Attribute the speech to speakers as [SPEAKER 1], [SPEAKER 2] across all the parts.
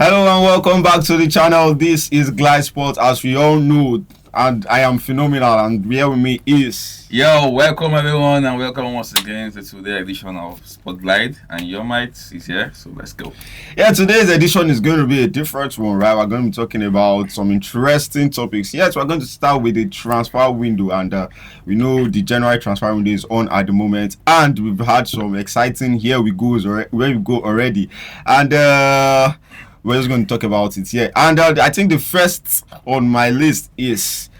[SPEAKER 1] Hello and welcome back to the channel. This is Glide Sports, as we all know, and I am phenomenal. And here with me is
[SPEAKER 2] welcome everyone, and welcome once again to today's edition of Sport Glide. And your mate is here, so let's go.
[SPEAKER 1] Yeah, today's edition is going to be a different one, right? We're going to be talking about some interesting topics. Yes, we're going to start with the transfer window, and we know the January transfer window is on at the moment, and we've had some exciting here we go already, and we're just going to talk about it here. And I think the first on my list is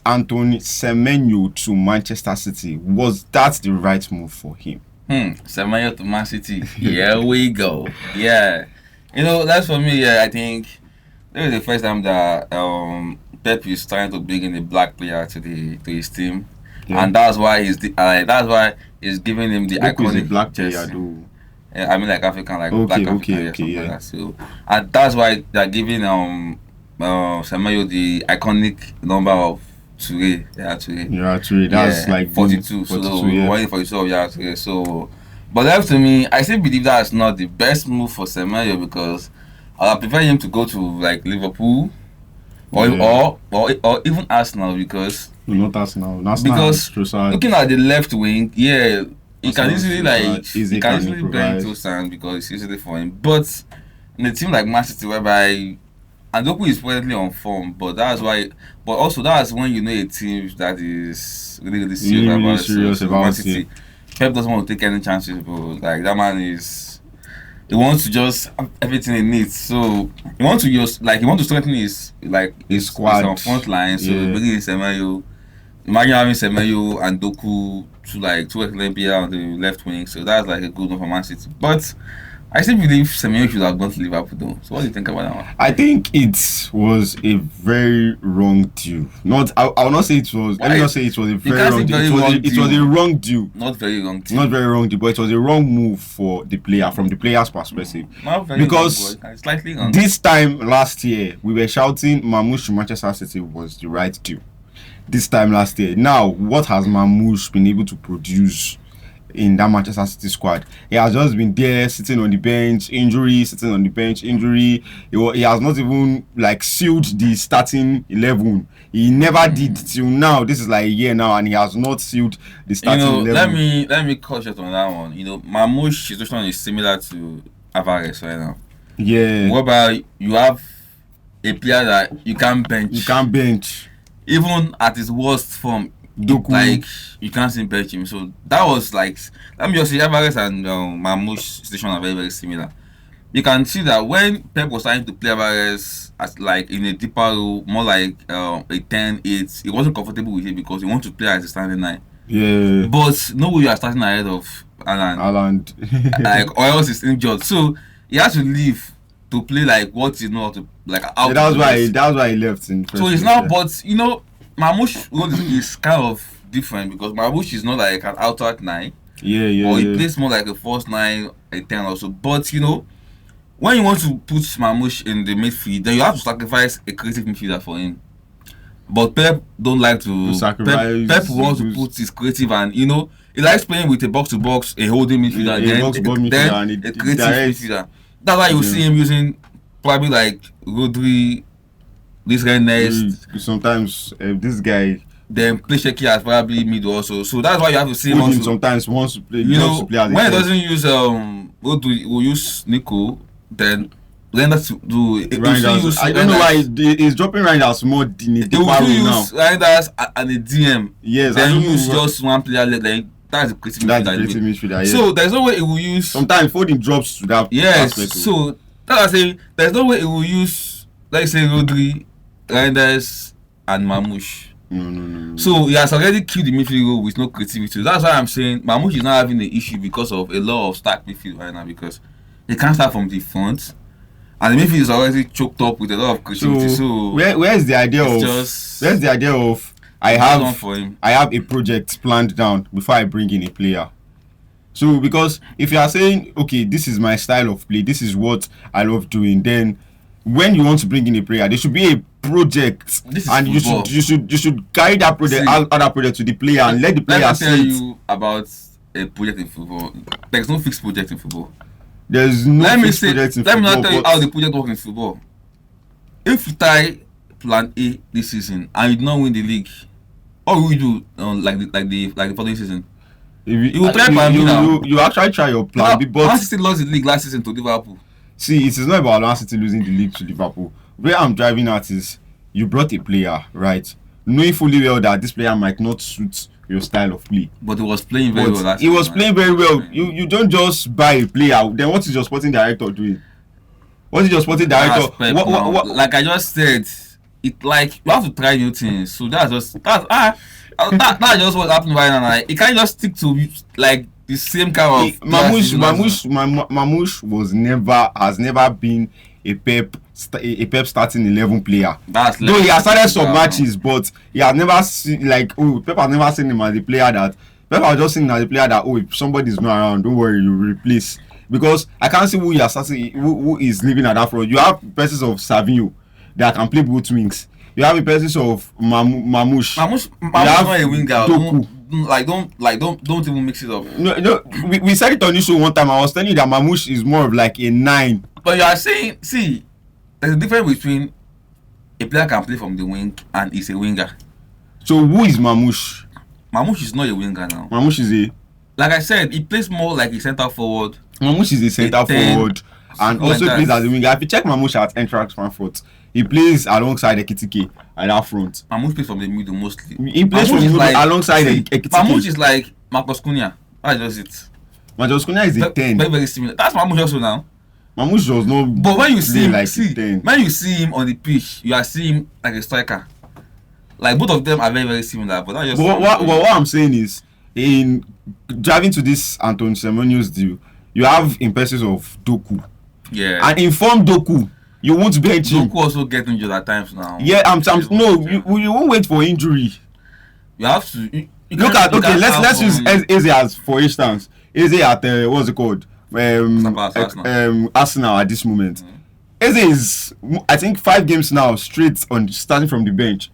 [SPEAKER 1] Anthony Semenyo to Manchester City. Was that the right move for him?
[SPEAKER 2] Semenyo to Man City. Here we go. Yeah. That's for me. Yeah, I think this is the first time that Pep is trying to bring in a black player to his team, and that's why he's giving him the iconic
[SPEAKER 1] black
[SPEAKER 2] jersey.
[SPEAKER 1] player.
[SPEAKER 2] I mean, like African, like black African,
[SPEAKER 1] yeah.
[SPEAKER 2] So, and that's why they're giving Semenyo the iconic number of Toure.
[SPEAKER 1] Toure. That's like
[SPEAKER 2] 42. 42 of Toure. So, but left to me, I still believe that's not the best move for Semenyo, because I prefer him to go to like Liverpool or even Arsenal, because
[SPEAKER 1] not Arsenal.
[SPEAKER 2] Because looking at the left wing, he can easily bring to Sand because it's easily for him. But in a team like Man City, whereby Ndoku is presently on form, but that's when you know a team that is really serious about Man City. Pep doesn't want to take any chances, but like that man he wants to just have everything he needs. So he wants to strengthen his
[SPEAKER 1] squad
[SPEAKER 2] on front line. So bringing in Semenyo. Imagine having Semenyo and Doku two excellent players on the left wing, so that's like a good one for Man City. But I still believe Semenyo should have gone to Liverpool though. So what do you think about that one?
[SPEAKER 1] I think it was a very wrong deal. I will not say it was. Let me not say it was a very wrong deal. It was a wrong deal.
[SPEAKER 2] Not very wrong deal.
[SPEAKER 1] Not very wrong deal, but it was a wrong move for the player from the player's perspective.
[SPEAKER 2] Not very
[SPEAKER 1] because
[SPEAKER 2] wrong, slightly wrong.
[SPEAKER 1] This time last year we were shouting Mamouche to Manchester City was the right deal. This time last year. Now, what has Mamouche been able to produce in that Manchester City squad? He has just been there, sitting on the bench, injury. He has not even sealed the starting 11. He never did till now. This is like a year now, and he has not sealed the starting 11.
[SPEAKER 2] Let me cut short on that one. Mamouche's situation is similar to Alvarez right now.
[SPEAKER 1] Yeah.
[SPEAKER 2] Whereby you have a player that you can't bench. Even at his worst form, you can't see bench him. So that was let me just say, Alvarez and Mamouche's situation are very, very similar. You can see that when Pep was trying to play Alvarez as in a deeper role, more like a 10-8, he wasn't comfortable with it because he wanted to play as a standing 9.
[SPEAKER 1] Yeah.
[SPEAKER 2] But no way you are starting ahead of
[SPEAKER 1] Haaland.
[SPEAKER 2] Or else he's injured. So he has to leave to play what he knows to out.
[SPEAKER 1] That's why he left in first.
[SPEAKER 2] So it's now, but Mamouche role is kind of different, because Mamouche is not like an outright 9. Or he plays more like a false 9, a 10 also. But when you want to put Mamouche in the midfield, then you have to sacrifice a creative midfielder for him. But Pep don't like to sacrifice. Pep wants to put his creative, and he likes playing with a box to box, a holding midfielder, then a creative midfielder. That's why you see him using probably Rodri, this guy next.
[SPEAKER 1] Sometimes this guy.
[SPEAKER 2] Then play Sheki as probably middle also. So that's why you have to see him
[SPEAKER 1] sometimes wants to play.
[SPEAKER 2] When he doesn't use Rodri, will use Nico. Then that's do.
[SPEAKER 1] I don't know why he's dropping Reinders more in the deeper role now.
[SPEAKER 2] Use Reinders and a DM.
[SPEAKER 1] Yes.
[SPEAKER 2] Then use just one player. That's the creative midfielder. So there's no way it will use.
[SPEAKER 1] Sometimes Foden drops to that.
[SPEAKER 2] Yes. So that's what I'm saying. There's no way it will use, let's say, Rodri, Reinders, and Mamouche.
[SPEAKER 1] No.
[SPEAKER 2] So he has already killed the midfield role with no creativity. That's why I'm saying Mamouche is not having an issue because of a lot of stacked midfield right now, because he can't start from the front, and the midfield is already choked up with a lot of creativity. So
[SPEAKER 1] where's the idea of I have a project planned down before I bring in a player? So because if you are saying, okay, this is my style of play, this is what I love doing, then when you want to bring in a player, there should be a project, and you should carry that project other project to the player and let the player see it.
[SPEAKER 2] Let me tell you about a project in football. There's no fixed project in football.
[SPEAKER 1] There's no fixed project in football.
[SPEAKER 2] Let me not tell you how the project works in football. If you tie plan A this season and you do not win the league, what will you do like the following season? You will try plan B now.
[SPEAKER 1] You actually try your plan B, but
[SPEAKER 2] Man City lost the league last season to Liverpool.
[SPEAKER 1] See, it is not about Man City losing the league to Liverpool. Where I'm driving at is you brought a player, right? Knowing fully well that this player might not suit your style of play.
[SPEAKER 2] But he was playing very well last
[SPEAKER 1] season. He was playing very well. You don't just buy a player. Then what is your sporting director doing? What is your sporting director?
[SPEAKER 2] What? Like I just said, it like you have to try new things. So that's just that's just what happened right now. Like, it can't just stick to like the same kind of.
[SPEAKER 1] Mamouche has never been a Pep starting 11 player. Though he has started some matches, but he has never seen Pep has never seen him as a player that Pep has just seen him as a player that if somebody is not around, don't worry, you replace. Because I can't see who you are starting, who is living at that front. You have persons of Savinho that can play both wings. You have a persons of Mamouche.
[SPEAKER 2] Mamouche is not a winger. Don't even mix it up.
[SPEAKER 1] No, we said it on this show one time. I was telling you that Mamouche is more of like a 9.
[SPEAKER 2] But you are saying, see, there's a difference between a player can play from the wing and is a winger.
[SPEAKER 1] So who is Mamouche?
[SPEAKER 2] Mamouche is not a winger now.
[SPEAKER 1] Mamouche is a...
[SPEAKER 2] Like I said, he plays more like a centre forward.
[SPEAKER 1] Mamouche is a centre forward and also plays as a winger. If you check Mamouche at Eintracht Frankfurt, he plays alongside Ekitike at that front.
[SPEAKER 2] Mamouche plays from the middle mostly.
[SPEAKER 1] He plays from the middle alongside Ekitike.
[SPEAKER 2] Mamouche is like Marcus Cunha. That's just it.
[SPEAKER 1] Marcus Cunha is a 10.
[SPEAKER 2] Very, very similar. That's Mamouche also now.
[SPEAKER 1] Mamouche does not.
[SPEAKER 2] But when you see him,
[SPEAKER 1] like
[SPEAKER 2] when you see him on the pitch, you are seeing him like a striker. Like both of them are very, very similar. But that's just.
[SPEAKER 1] What I'm saying is, in driving to this Antoine Semenyo's deal, you have impressions of Doku.
[SPEAKER 2] Yeah.
[SPEAKER 1] And informed Doku, you won't bench him.
[SPEAKER 2] Doku also get injured at times now.
[SPEAKER 1] Yeah, you won't wait for injury.
[SPEAKER 2] You have to.
[SPEAKER 1] Let's use Eze as for instance. Eze at what's it called? Arsenal at this moment. Eze is, I think, 5 games now straight on starting from the bench.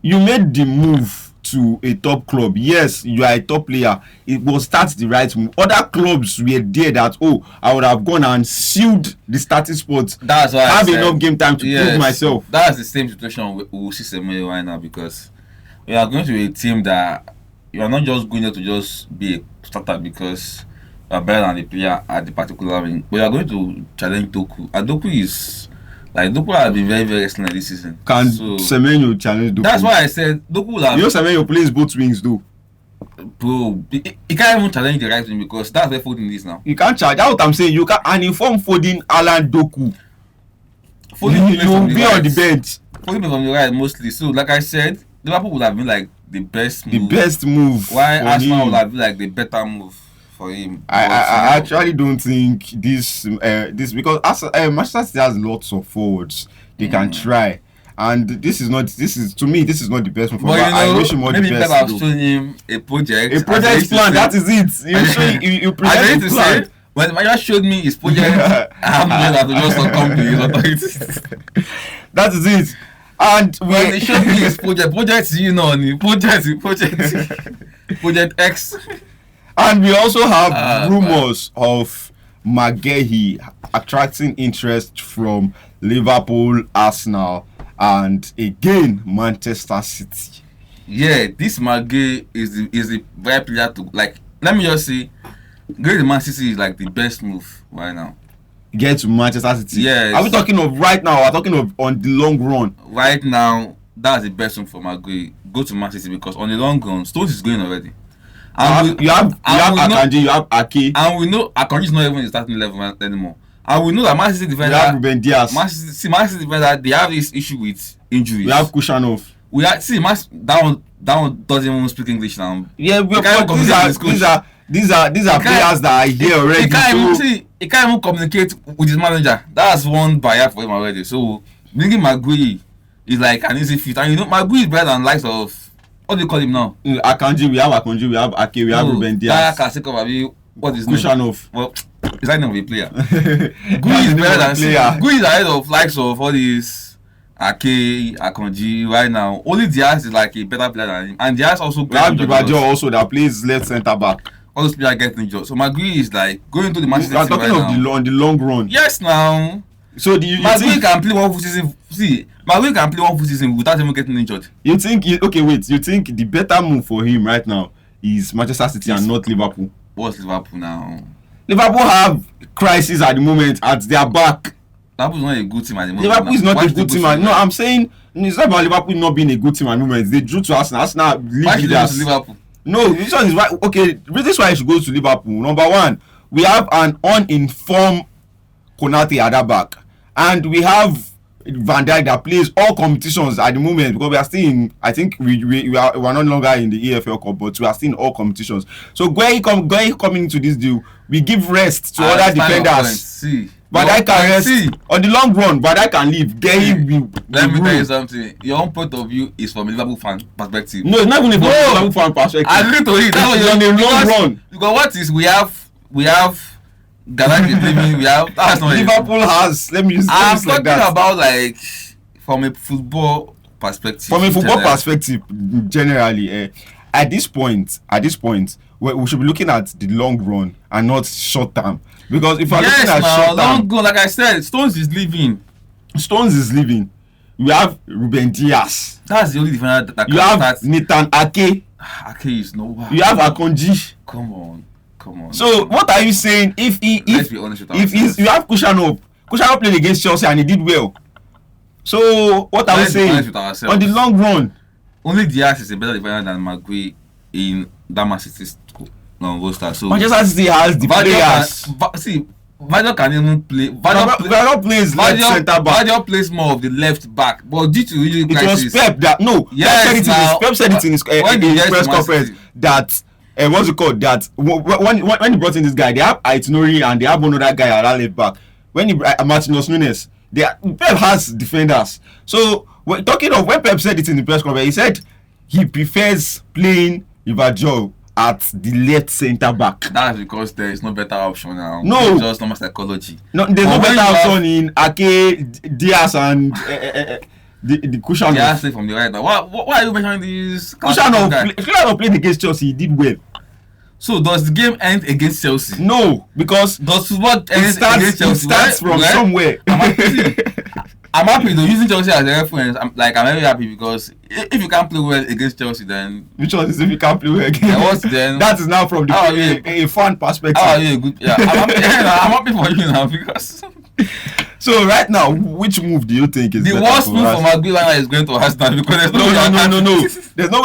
[SPEAKER 1] You made the move to a top club. Yes, you are a top player. It was start the right move. Other clubs were there that I would have gone and sealed the starting spot.
[SPEAKER 2] That's why
[SPEAKER 1] I have enough game time to prove myself.
[SPEAKER 2] That's the same situation we will see Semenyo right now, because we are going to be a team that you are not just going there to just be a starter because you are better than the player at the particular wing, but you are going to challenge Doku. And Doku is Doku has been very, very excellent this season.
[SPEAKER 1] Can Semenyo challenge Doku?
[SPEAKER 2] That's why I said Doku will have.
[SPEAKER 1] Semenyo plays both wings though.
[SPEAKER 2] Bro, he can't even challenge the right wing because that's where Foden is now.
[SPEAKER 1] You can't challenge. That's what I'm saying. You can and inform Foden, Alan, Doku.
[SPEAKER 2] Foden
[SPEAKER 1] you will be on the bench.
[SPEAKER 2] Foden plays on the right mostly. So, like I said, Liverpool would have been like the best move.
[SPEAKER 1] The best move.
[SPEAKER 2] Why Arsenal would have been like the better move for him.
[SPEAKER 1] I actually don't think this because Manchester City has lots of forwards they can try, and this is not the best one for him. I wish him all the best.
[SPEAKER 2] Maybe I've shown him a project
[SPEAKER 1] plan. That is it. You present the plan.
[SPEAKER 2] When Maya showed me his project, I'm going to just come to his authority.
[SPEAKER 1] That is it. And
[SPEAKER 2] when they showed me his project project X.
[SPEAKER 1] And we also have rumors of Maguire attracting interest from Liverpool, Arsenal, and again Manchester City.
[SPEAKER 2] Yeah, this Maguire is the right player to like. Let me just say, going to Man City is like the best move right now.
[SPEAKER 1] Get to Manchester City.
[SPEAKER 2] Yeah.
[SPEAKER 1] Are we talking of right now? We're talking of on the long run.
[SPEAKER 2] Right now, that's the best one for Maguire. Go to Man City because on the long run, Stones is going already. And
[SPEAKER 1] you have Akanji, you have Ake.
[SPEAKER 2] And we know Akanji is not even in the starting level anymore. And we know that Man City defender.
[SPEAKER 1] You have Ruben Dias.
[SPEAKER 2] Man City defender, they have this issue with injuries.
[SPEAKER 1] We have Kushanov.
[SPEAKER 2] That one doesn't even speak English now.
[SPEAKER 1] Yeah, these are players that are here already.
[SPEAKER 2] He can't even communicate with his manager. That's one barrier for him already. So bringing Maguire is like an easy fit. And you know, Maguire is better than likes of. What do you call him now?
[SPEAKER 1] Akanji, we have Ake, we have Ruben Dias.
[SPEAKER 2] What is his
[SPEAKER 1] name?
[SPEAKER 2] Well, is that name of a player? Gui is better than Gui is ahead of likes of all these Ake, Akanji right now. Only Dias is like a better player than him. And Dias also
[SPEAKER 1] we have Gibadio also that plays left centre back.
[SPEAKER 2] all those players get injured. So Maguire is like going to the Manchester
[SPEAKER 1] I'm
[SPEAKER 2] City
[SPEAKER 1] talking
[SPEAKER 2] right
[SPEAKER 1] of
[SPEAKER 2] now.
[SPEAKER 1] on the long run.
[SPEAKER 2] Yes, now.
[SPEAKER 1] So do you
[SPEAKER 2] Maguire
[SPEAKER 1] think
[SPEAKER 2] can play one full season? See, Maguire can play one full season without even getting injured.
[SPEAKER 1] you think you think the better move for him right now is Manchester City and not Liverpool?
[SPEAKER 2] What's Liverpool now?
[SPEAKER 1] Liverpool have crisis at the moment at their back.
[SPEAKER 2] Liverpool is not a good team at the moment.
[SPEAKER 1] Liverpool is not a good team. No,
[SPEAKER 2] Why
[SPEAKER 1] I'm saying it's not about Liverpool not being a good team at the moment. They drew to Arsenal. Arsenal league
[SPEAKER 2] should they go to
[SPEAKER 1] leaders.
[SPEAKER 2] Liverpool?
[SPEAKER 1] No, this one is why. Okay, the reason why I should go to Liverpool. Number one, we have an uninformed Konate at that back, and we have Van Dijk that plays all competitions at the moment because we are still in. I think we are no longer in the EFL Cup, but we are still in all competitions. So going coming into this deal, we give rest to other defenders.
[SPEAKER 2] See.
[SPEAKER 1] But I can rest on the long run. But I can leave.
[SPEAKER 2] Let me tell you something. Your own point of view is from a Liverpool fan perspective.
[SPEAKER 1] No, it's not even from a Liverpool fan perspective.
[SPEAKER 2] I agree to it. That's
[SPEAKER 1] on the long run.
[SPEAKER 2] Because what is we have Galactic living. We have that's not
[SPEAKER 1] Liverpool has. Let me use.
[SPEAKER 2] I'm talking about like from a football perspective.
[SPEAKER 1] From a football perspective, generally, at this point, we should be looking at the long run and not short term. Because if we're looking at short term,
[SPEAKER 2] long run, like I said, Stones is leaving.
[SPEAKER 1] We have Ruben Dias.
[SPEAKER 2] That's the only defender that
[SPEAKER 1] you have start. Nathan Ake.
[SPEAKER 2] Ake is no.
[SPEAKER 1] You have Akonji.
[SPEAKER 2] Come on.
[SPEAKER 1] So what are you saying? If you have Kushanov played against Chelsea and he did well. So what are we saying? On the long run,
[SPEAKER 2] only Diaz is a better defender than Maguire in that Man City roster. So
[SPEAKER 1] Manchester City has the players.
[SPEAKER 2] Vadio can even play.
[SPEAKER 1] Vadio plays left centre back.
[SPEAKER 2] Vadio plays more of the left back, but due to injury crisis,
[SPEAKER 1] it was Pep that Pep said it in his press conference that what's it called? That when he brought in this guy, they have Aitonori and they have one other guy at that left back. When he Martinez Nunes, Pep has defenders. So we're talking of when Pep said it in the press conference, he said he prefers playing Ivajo at the left centre back.
[SPEAKER 2] That's because there is no better option now.
[SPEAKER 1] No,
[SPEAKER 2] it's just normal psychology.
[SPEAKER 1] No, there's no better option in Ake, Diaz, and the Kushanov.
[SPEAKER 2] Diaz from the right now. Why are you mentioning these?
[SPEAKER 1] Kushanov played against Chelsea. He did well.
[SPEAKER 2] So does the game end against Chelsea?
[SPEAKER 1] No, because
[SPEAKER 2] does what ends against Chelsea?
[SPEAKER 1] It starts from somewhere.
[SPEAKER 2] I'm happy though, using Chelsea as a reference. I'm very happy because if you can't play well against Chelsea, then
[SPEAKER 1] which one is if you can't play well against?
[SPEAKER 2] Then
[SPEAKER 1] that is now from the a fan perspective.
[SPEAKER 2] Oh yeah, good. Yeah, I'm happy for you now because.
[SPEAKER 1] So right now, which move do you think is
[SPEAKER 2] the worst move for Maguire is going to Arsenal because there's no
[SPEAKER 1] there's no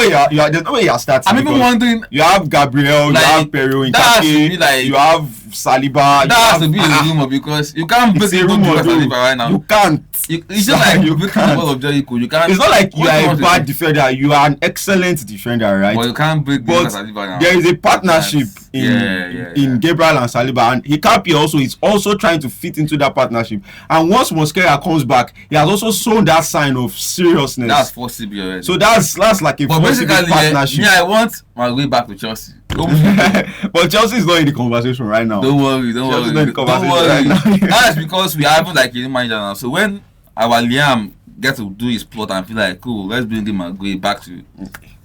[SPEAKER 1] way you are starting.
[SPEAKER 2] I'm even wondering.
[SPEAKER 1] You have Gabriel, you have Peru, you have Saliba.
[SPEAKER 2] That has to be a rumor because you can't break the rumor Saliba right now.
[SPEAKER 1] You can't.
[SPEAKER 2] It's just like you break the ball of Jericho. You can't.
[SPEAKER 1] It's not like you are a bad defender. You are an excellent defender, right?
[SPEAKER 2] But you can't break the ball of Saliba now.
[SPEAKER 1] There is a partnership in Gabriel and Saliba, and Hikapi also is also trying to fit into that partnership. And once Mosquera comes back, he has also shown that sign of seriousness.
[SPEAKER 2] That's possible already.
[SPEAKER 1] So that's like a possible partnership.
[SPEAKER 2] I want my way back to Chelsea.
[SPEAKER 1] But Chelsea is not in the conversation right now.
[SPEAKER 2] Don't worry. Right that's because we haven't like a manager now. So when our Liam gets to do his plot and feel like cool, let's bring him Maguire back to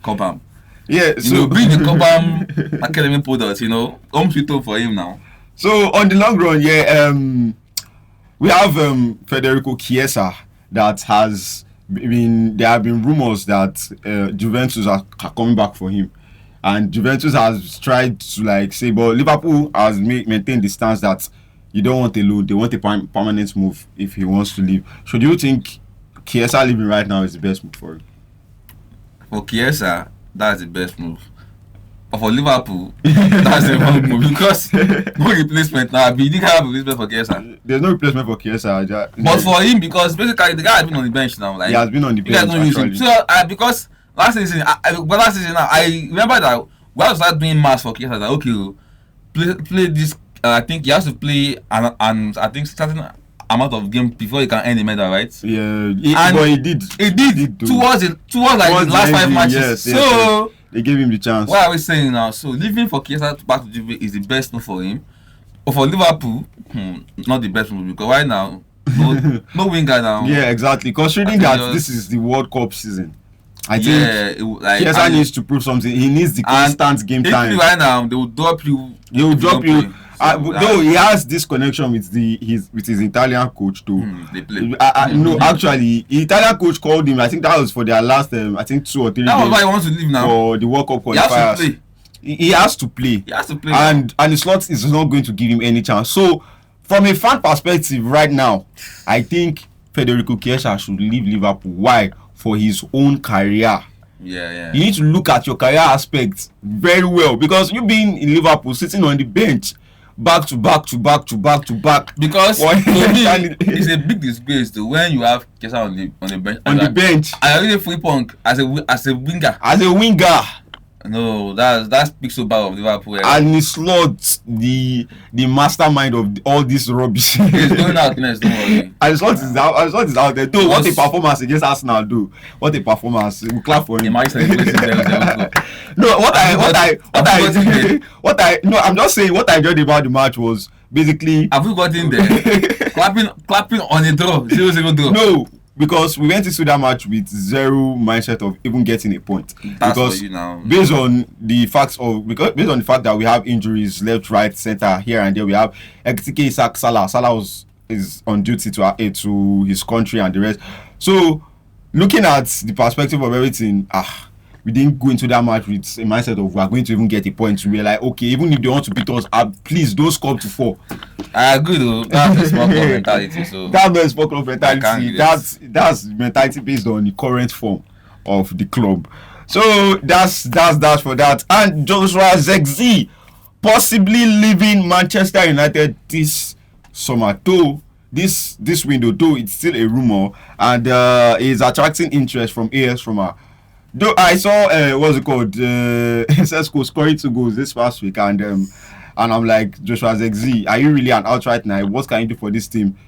[SPEAKER 2] Cobham.
[SPEAKER 1] Yeah,
[SPEAKER 2] so bring the Cobham academy product, home sweet home for him now.
[SPEAKER 1] So on the long run, we have Federico Chiesa that has been. There have been rumors that Juventus are coming back for him, and Juventus has tried to say, but Liverpool has maintained the stance that you don't want a loan; they want a permanent move if he wants to leave. So do you think Chiesa leaving right now is the best move for him?
[SPEAKER 2] For Chiesa, that's the best move. But for Liverpool, that's the wrong move because no replacement now. We didn't have a replacement for Chiesa.
[SPEAKER 1] There's no replacement for Chiesa.
[SPEAKER 2] But for him, because basically the guy has been on the bench now.
[SPEAKER 1] He has been on the bench.
[SPEAKER 2] You guys don't use him. So because last season now, I remember that we have to start doing maths for Chiesa. Like, okay, play this. I think he has to play and I think certain amount of game before he can earn the medal, right?
[SPEAKER 1] Yeah, but he did.
[SPEAKER 2] He did towards the last 5 matches. Yes.
[SPEAKER 1] They gave him the chance.
[SPEAKER 2] What are we saying now? So leaving for Chiesa back to Juve is the best move for him. But for Liverpool, not the best move because right now, no winger now.
[SPEAKER 1] Yeah, exactly. Considering that this is the World Cup season, I think Chiesa needs to prove something. He needs the constant game time.
[SPEAKER 2] Right now, they will drop you.
[SPEAKER 1] They will drop you. Though he has this connection with his Italian coach too.
[SPEAKER 2] They play.
[SPEAKER 1] No, actually, the Italian coach called him. I think that was for their last, I think 2 or 3
[SPEAKER 2] that
[SPEAKER 1] days.
[SPEAKER 2] Was why he wants to leave now.
[SPEAKER 1] For the World Cup qualifiers. He has to play. And the slot is not going to give him any chance. So, from a fan perspective, right now, I think Federico Chiesa should leave Liverpool. Why? For his own career.
[SPEAKER 2] Yeah.
[SPEAKER 1] You need to look at your career aspects very well, because you being in Liverpool, sitting on the bench, back to back.
[SPEAKER 2] Because for me, it's a big disgrace though when you have Chiesa on the bench.
[SPEAKER 1] On the bench.
[SPEAKER 2] I really free punk as a winger.
[SPEAKER 1] As a winger.
[SPEAKER 2] No, that speaks so bad of Liverpool.
[SPEAKER 1] And he slots the mastermind of all this rubbish.
[SPEAKER 2] He's going out next, don't worry.
[SPEAKER 1] And slot is out there. Though, what a performance against Arsenal do. What a performance. We clap for him.
[SPEAKER 2] No,
[SPEAKER 1] I'm just saying what I enjoyed about the match was basically.
[SPEAKER 2] Have we got in there? clapping on a draw, 0-0 draw.
[SPEAKER 1] No. Because we went into that match with zero mindset of even getting a point.
[SPEAKER 2] That's
[SPEAKER 1] because
[SPEAKER 2] for you now.
[SPEAKER 1] based on the fact that we have injuries left, right, center, here and there, we have Ekitike Isak Salah. Salah is on duty to his country and the rest. So looking at the perspective of everything, we didn't go into that match with a mindset of we are going to even get a point. We were like, okay, even if they want to beat us, please don't score to 4.
[SPEAKER 2] I agree though. That's the small club mentality. So
[SPEAKER 1] that's not a small club mentality. That's mentality based on the current form of the club. So that's for that. And Joshua Zirkzee possibly leaving Manchester United this summer. Though this window, though it's still a rumor, and is attracting interest from AS Roma. Though I saw Sesko scoring 2 goals this past week, and I'm like, Joshua Zirkzee, are you really an outright now? What can you do for this team?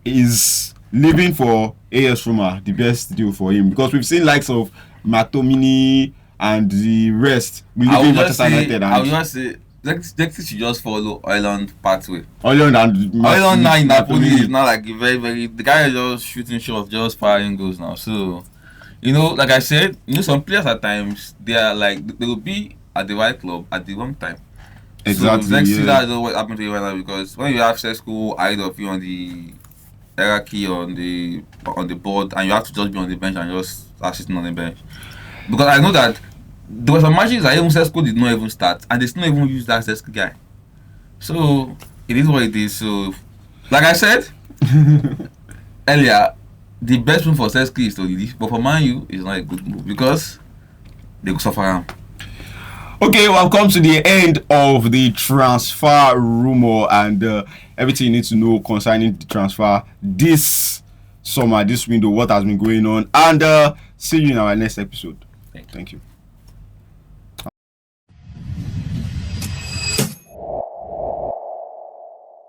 [SPEAKER 1] Is leaving for AS Roma the best deal for him? Because we've seen likes of McTominay and the rest leaving Manchester United.
[SPEAKER 2] I would just say Zirkzee should just follow Ireland pathway.
[SPEAKER 1] Ireland
[SPEAKER 2] now in Napoli is not like a very, very. The guy is just shooting shots, just firing goals now. So. Like I said, some players at times they are like they will be at the right club at the wrong time.
[SPEAKER 1] Exactly.
[SPEAKER 2] So Zirkzee, that is what happened to you right now, because when you have Sesko ahead of you on the hierarchy on the board, and you have to just be on the bench and just start sitting on the bench. Because I know that there were some matches that even Sesko did not even start, and they still not even use that Sesko guy. So it is what it is. So, like I said earlier, the best move for Sesko is to leave, but for Man U, it's not a good move because they could suffer him.
[SPEAKER 1] Okay, we have come to the end of the transfer rumor and everything you need to know concerning the transfer this summer, this window, what has been going on, and see you in our next episode.
[SPEAKER 2] Thank you.